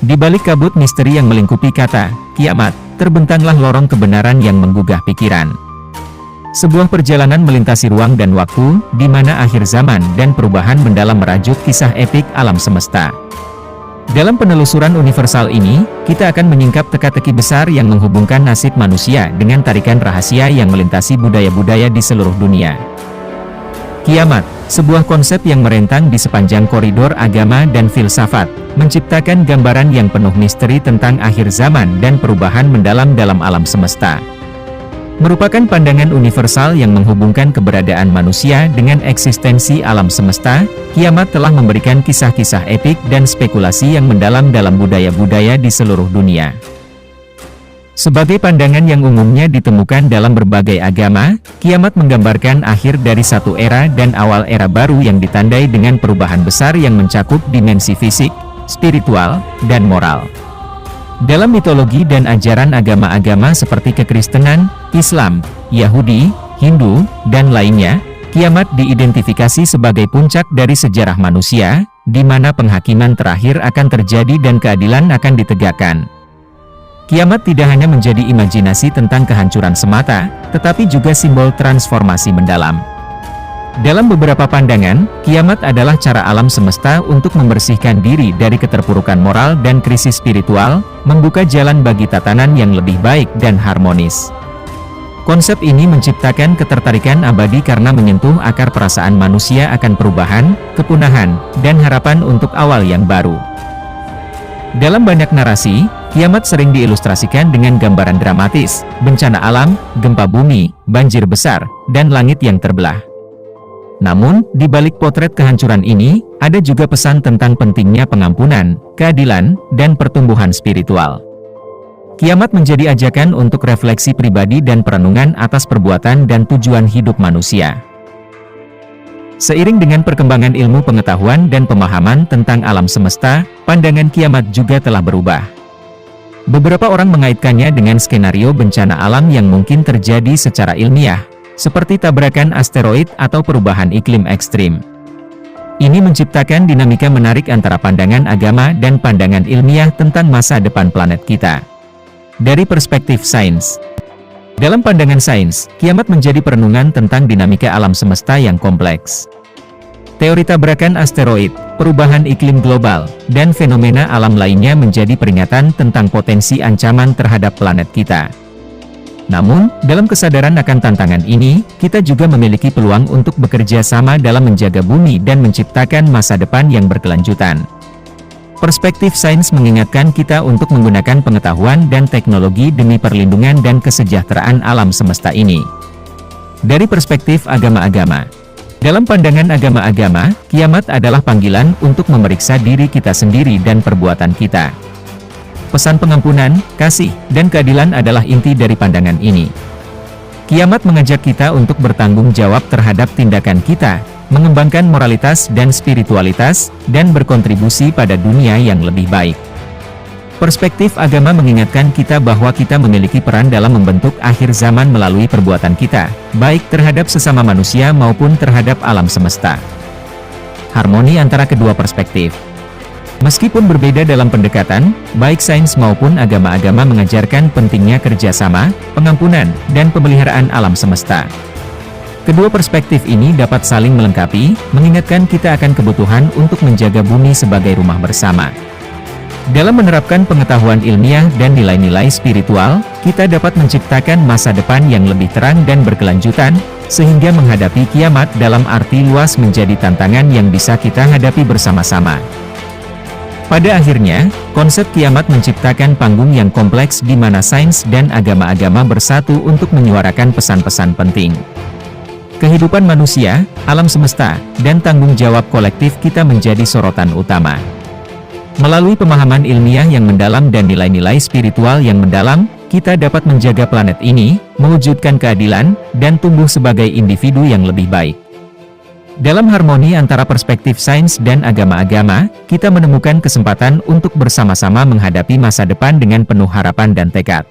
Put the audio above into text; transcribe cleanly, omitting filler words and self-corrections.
Di balik kabut misteri yang melingkupi kata kiamat, terbentanglah lorong kebenaran yang menggugah pikiran. Sebuah perjalanan melintasi ruang dan waktu, di mana akhir zaman dan perubahan mendalam merajut kisah epik alam semesta. Dalam penelusuran universal ini, kita akan menyingkap teka-teki besar yang menghubungkan nasib manusia dengan tarikan rahasia yang melintasi budaya-budaya di seluruh dunia. Kiamat, sebuah konsep yang merentang di sepanjang koridor agama dan filsafat, menciptakan gambaran yang penuh misteri tentang akhir zaman dan perubahan mendalam dalam alam semesta. Merupakan pandangan universal yang menghubungkan keberadaan manusia dengan eksistensi alam semesta, kiamat telah memberikan kisah-kisah epik dan spekulasi yang mendalam dalam budaya-budaya di seluruh dunia. Sebagai pandangan yang umumnya ditemukan dalam berbagai agama, kiamat menggambarkan akhir dari satu era dan awal era baru yang ditandai dengan perubahan besar yang mencakup dimensi fisik, spiritual, dan moral. Dalam mitologi dan ajaran agama-agama seperti Kekristenan, Islam, Yahudi, Hindu, dan lainnya, kiamat diidentifikasi sebagai puncak dari sejarah manusia, di mana penghakiman terakhir akan terjadi dan keadilan akan ditegakkan. Kiamat tidak hanya menjadi imajinasi tentang kehancuran semata, tetapi juga simbol transformasi mendalam. Dalam beberapa pandangan, kiamat adalah cara alam semesta untuk membersihkan diri dari keterpurukan moral dan krisis spiritual, membuka jalan bagi tatanan yang lebih baik dan harmonis. Konsep ini menciptakan ketertarikan abadi karena menyentuh akar perasaan manusia akan perubahan, kepunahan, dan harapan untuk awal yang baru. Dalam banyak narasi, kiamat sering diilustrasikan dengan gambaran dramatis, bencana alam, gempa bumi, banjir besar, dan langit yang terbelah. Namun, di balik potret kehancuran ini, ada juga pesan tentang pentingnya pengampunan, keadilan, dan pertumbuhan spiritual. Kiamat menjadi ajakan untuk refleksi pribadi dan perenungan atas perbuatan dan tujuan hidup manusia. Seiring dengan perkembangan ilmu pengetahuan dan pemahaman tentang alam semesta, pandangan kiamat juga telah berubah. Beberapa orang mengaitkannya dengan skenario bencana alam yang mungkin terjadi secara ilmiah, seperti tabrakan asteroid atau perubahan iklim ekstrim. Ini menciptakan dinamika menarik antara pandangan agama dan pandangan ilmiah tentang masa depan planet kita. Dari perspektif sains, dalam pandangan sains, kiamat menjadi perenungan tentang dinamika alam semesta yang kompleks. Teori tabrakan asteroid, perubahan iklim global, dan fenomena alam lainnya menjadi peringatan tentang potensi ancaman terhadap planet kita. Namun, dalam kesadaran akan tantangan ini, kita juga memiliki peluang untuk bekerja sama dalam menjaga bumi dan menciptakan masa depan yang berkelanjutan. Perspektif sains mengingatkan kita untuk menggunakan pengetahuan dan teknologi demi perlindungan dan kesejahteraan alam semesta ini. Dari perspektif agama-agama, dalam pandangan agama-agama, kiamat adalah panggilan untuk memeriksa diri kita sendiri dan perbuatan kita. Pesan pengampunan, kasih, dan keadilan adalah inti dari pandangan ini. Kiamat mengajak kita untuk bertanggung jawab terhadap tindakan kita, mengembangkan moralitas dan spiritualitas, dan berkontribusi pada dunia yang lebih baik. Perspektif agama mengingatkan kita bahwa kita memiliki peran dalam membentuk akhir zaman melalui perbuatan kita, baik terhadap sesama manusia maupun terhadap alam semesta. Harmoni antara kedua perspektif. Meskipun berbeda dalam pendekatan, baik sains maupun agama-agama mengajarkan pentingnya kerjasama, pengampunan, dan pemeliharaan alam semesta. Kedua perspektif ini dapat saling melengkapi, mengingatkan kita akan kebutuhan untuk menjaga bumi sebagai rumah bersama. Dalam menerapkan pengetahuan ilmiah dan nilai-nilai spiritual, kita dapat menciptakan masa depan yang lebih terang dan berkelanjutan, sehingga menghadapi kiamat dalam arti luas menjadi tantangan yang bisa kita hadapi bersama-sama. Pada akhirnya, konsep kiamat menciptakan panggung yang kompleks di mana sains dan agama-agama bersatu untuk menyuarakan pesan-pesan penting. Kehidupan manusia, alam semesta, dan tanggung jawab kolektif kita menjadi sorotan utama. Melalui pemahaman ilmiah yang mendalam dan nilai-nilai spiritual yang mendalam, kita dapat menjaga planet ini, mewujudkan keadilan, dan tumbuh sebagai individu yang lebih baik. Dalam harmoni antara perspektif sains dan agama-agama, kita menemukan kesempatan untuk bersama-sama menghadapi masa depan dengan penuh harapan dan tekad.